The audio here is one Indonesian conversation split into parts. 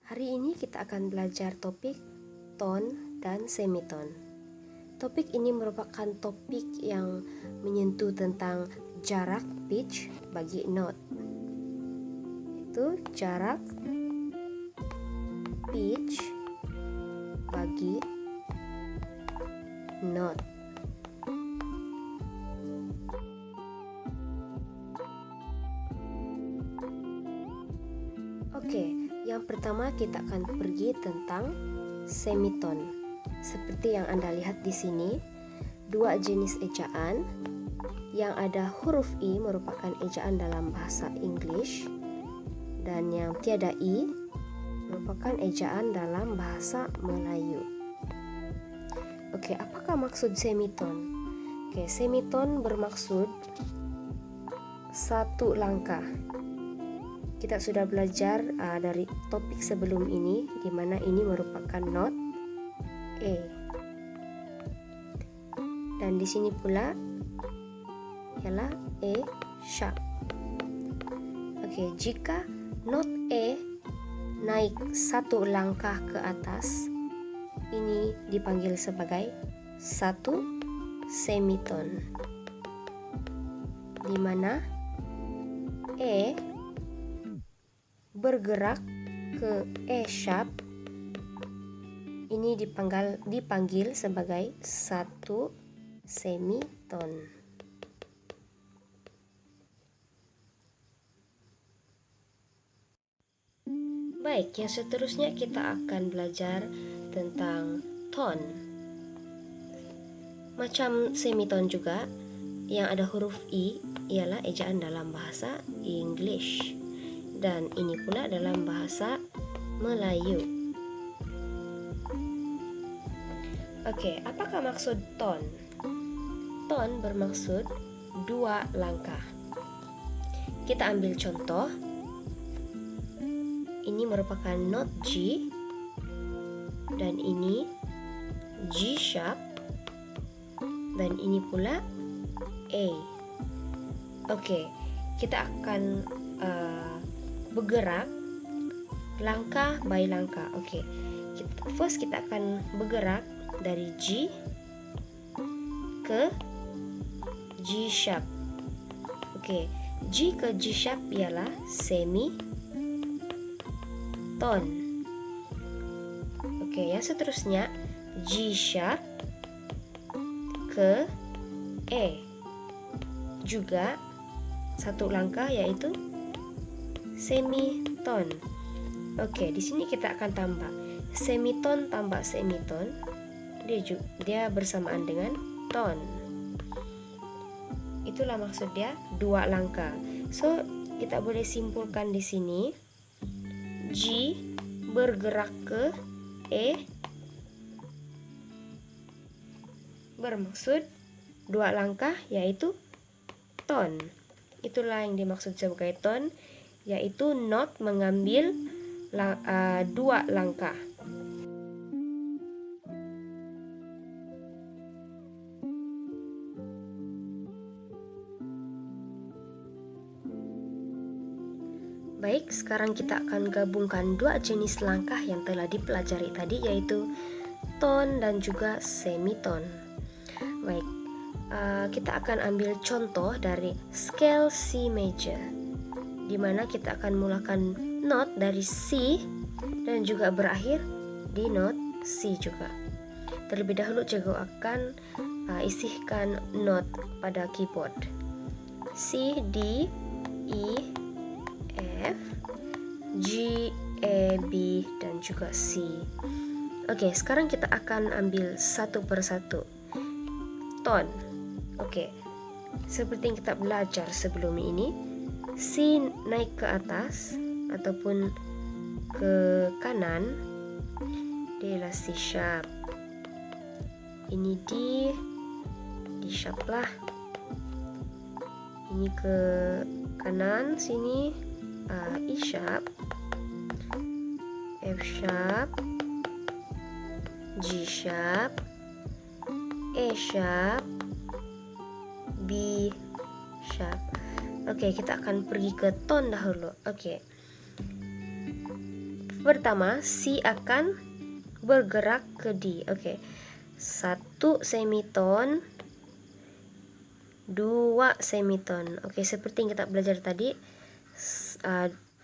Hari ini kita akan belajar topik tone dan semitone. Topik ini merupakan topik yang menyentuh tentang jarak pitch bagi note. Itu jarak pitch bagi note. Oke, yang pertama kita akan pergi tentang semitone. Seperti yang Anda lihat di sini, dua jenis ejaan. Yang ada huruf I merupakan ejaan dalam bahasa English, dan yang tiada I merupakan ejaan dalam bahasa Melayu. Oke, apakah maksud semitone? Oke, semitone bermaksud satu langkah. Kita sudah belajar dari topik sebelum ini, di mana ini merupakan not E. Dan di sini pula ialah E sharp. Oke, jika not E naik satu langkah ke atas, ini dipanggil sebagai satu semitone, di mana E bergerak ke E sharp, ini dipanggil sebagai satu semitone. Baik, yang seterusnya kita akan belajar tentang tone. Macam semitone juga, yang ada huruf I ialah ejaan dalam bahasa English, dan ini pula dalam bahasa Melayu. Oke, apakah maksud tone? Tone bermaksud dua langkah. Kita ambil contoh. Ini merupakan not G, dan ini G sharp, dan ini pula A. Oke, kita akan bergerak langkah by langkah. Oke, first kita akan bergerak dari G ke G sharp. Oke, G ke G sharp ialah semitone. Oke, yang seterusnya G sharp ke E, juga satu langkah yaitu semitone. Oke, di sini kita akan tambah semitone tambah semitone, dia bersamaan dengan tone. Itulah maksud dia dua langkah. So, kita boleh simpulkan di sini G bergerak ke E bermaksud dua langkah yaitu tone. Itulah yang dimaksud sebagai tone, yaitu not mengambil dua langkah. Baik, sekarang kita akan gabungkan dua jenis langkah yang telah dipelajari tadi, yaitu tone dan juga semitone. Baik, kita akan ambil contoh dari scale C major, di mana kita akan mulakan not dari C dan juga berakhir di not C juga. Terlebih dahulu cikgu akan isihkan not pada keyboard. C, D, E, F, G, A, B, dan juga C. Oke, sekarang kita akan ambil satu persatu. Tone. Oke, seperti yang kita belajar sebelum ini, C naik ke atas ataupun ke kanan, dia adalah C sharp. Ini D sharp lah. Ini ke kanan sini, E sharp, F sharp, G sharp, A sharp, B sharp. Oke, kita akan pergi ke tone dahulu. Oke, pertama C akan bergerak ke D. Oke. 1 semiton, 2 semiton. Oke, seperti yang kita belajar tadi,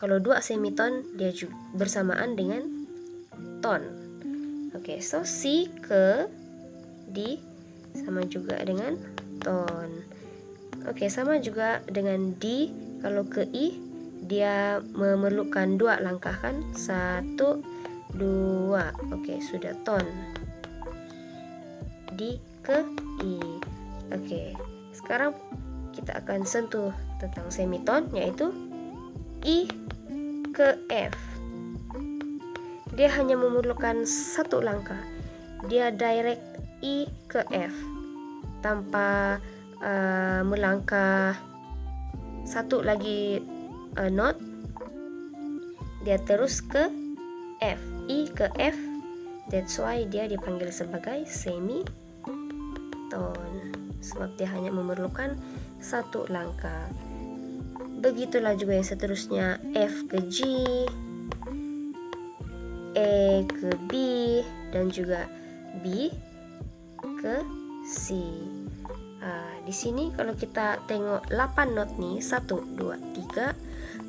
kalau 2 semiton dia juga bersamaan dengan ton. Oke, so C ke D sama juga dengan ton. Oke, sama juga dengan D. Kalau ke I dia memerlukan 2 langkah kan? 1, 2. Oke, sudah ton. D ke I. Oke, sekarang kita akan sentuh tentang semiton, yaitu I ke F. Dia hanya memerlukan 1 langkah. Dia direct I ke F tanpa melangkah 1 lagi note. Dia terus ke F, I ke F. That's why dia dipanggil sebagai semiton, sebab dia hanya memerlukan 1 langkah. Begitulah juga yang seterusnya, F ke G, E ke B, dan juga B ke C. Di sini kalau kita tengok 8 not nih, 1, 2, 3,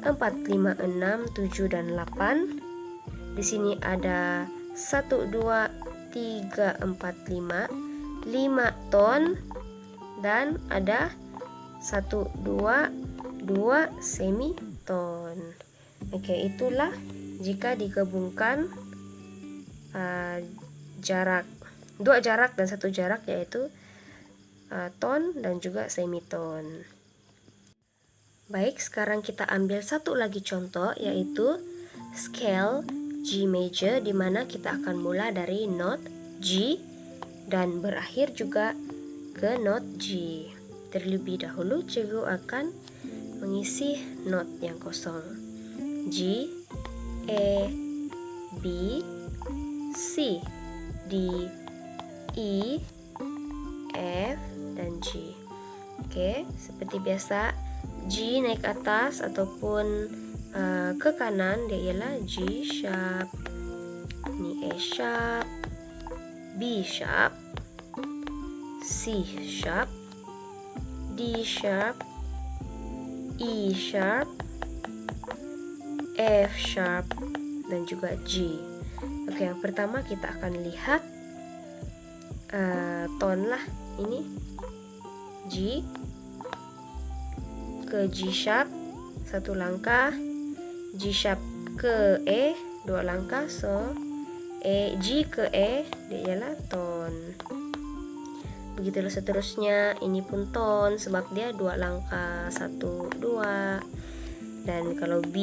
4, 5, 6, 7, dan 8. Di sini ada 1, 2, 3, 4, 5 ton, dan ada 1, 2, 2 semiton. Oke, itulah jika digabungkan jarak, 2 jarak dan 1 jarak, yaitu ton dan juga semiton. Baik, sekarang kita ambil satu lagi contoh, yaitu scale G major, di mana kita akan mulai dari note G dan berakhir juga ke note G. Terlebih dahulu cikgu akan mengisi note yang kosong. G, E, B, C, D, E, F, dan G. Oke, seperti biasa, G naik ke atas ataupun ke kanan, dia ialah G sharp, ini E sharp, B sharp, C sharp, D sharp, E sharp, F sharp, dan juga G. Oke, yang pertama kita akan lihat ton lah. Ini G ke G sharp 1 langkah, G sharp ke E 2 langkah, so G ke E dia ialah ton. Begitulah seterusnya, ini pun ton sebab dia 2 langkah, 1, 2. Dan kalau B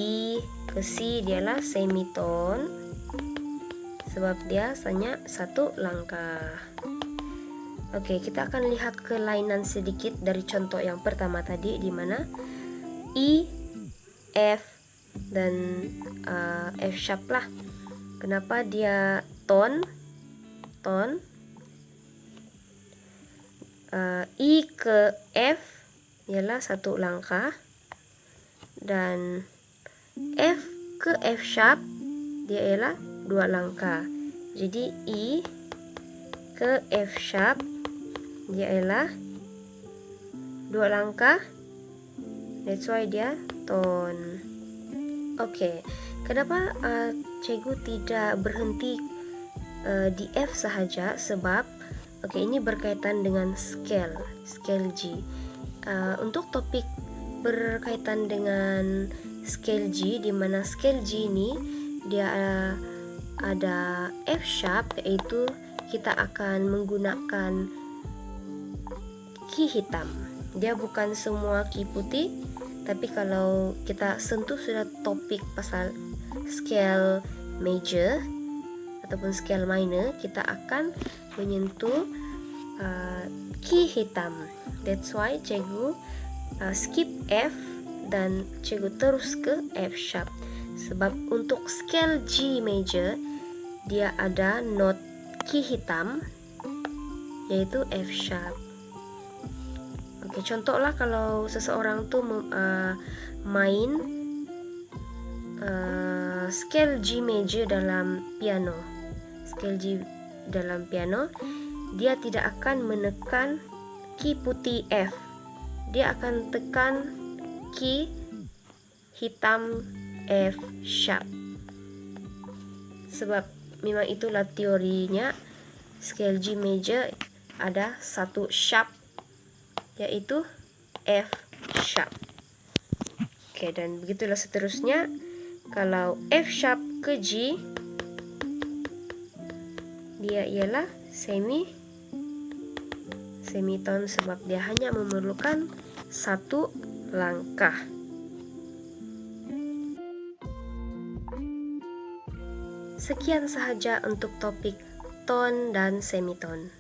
ke C dialah semiton sebab dia hanya 1 langkah. Oke, kita akan lihat kelainan sedikit dari contoh yang pertama tadi, di mana E, F, dan F sharp lah. Kenapa dia ton? E ke F ialah 1 langkah, dan F ke F sharp dia ialah 2 langkah. Jadi E ke F sharp dia ialah 2 langkah. That's why dia ton. Oke, kenapa cikgu tidak berhenti di F sahaja? Sebab ini berkaitan dengan scale G. Untuk topik berkaitan dengan scale G, di mana scale G ini dia ada F sharp, yaitu kita akan menggunakan key hitam. Dia bukan semua key putih, tapi kalau kita sentuh sudah topik pasal scale major ataupun scale minor, kita akan menyentuh key hitam. That's why cikgu skip F dan cikgu terus ke F sharp. Sebab untuk scale G major dia ada note key hitam, yaitu F sharp. Oke, contohlah kalau seseorang tuh main scale G major dalam piano. Scale G dalam piano, dia tidak akan menekan key putih F. Dia akan tekan key hitam F sharp. Sebab memang itulah teorinya, scale G major ada satu sharp, yaitu F sharp. Oke, dan begitulah seterusnya. Kalau F sharp ke G, dia ialah semitone, sebab dia hanya memerlukan satu langkah. Sekian sahaja untuk topik tone dan semitone.